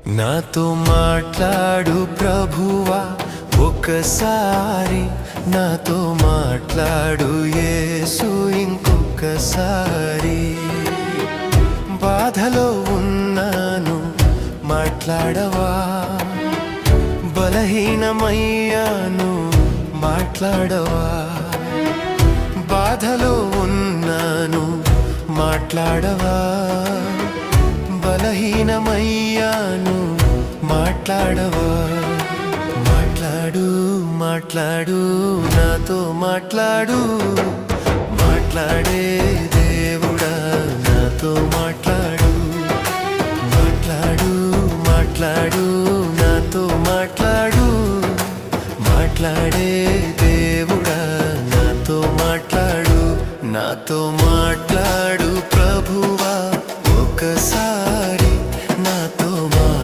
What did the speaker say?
నాతో మాట్లాడు ప్రభువా, ఒకసారి నాతో మాట్లాడు యేసు ఇంకొకసారి. బాధలో ఉన్నాను మాట్లాడవా, బలహీనమయ్యాను మాట్లాడవా. బాధలో ఉన్నాను మాట్లాడవా, బలహీనమయ్యాను మాట్లాడవా. మాట్లాడు మాట్లాడు నాతో మాట్లాడు, మాట్లాడే దేవుడా నాతో మాట్లాడు. మాట్లాడు మాట్లాడు నాతో మాట్లాడు, మాట్లాడే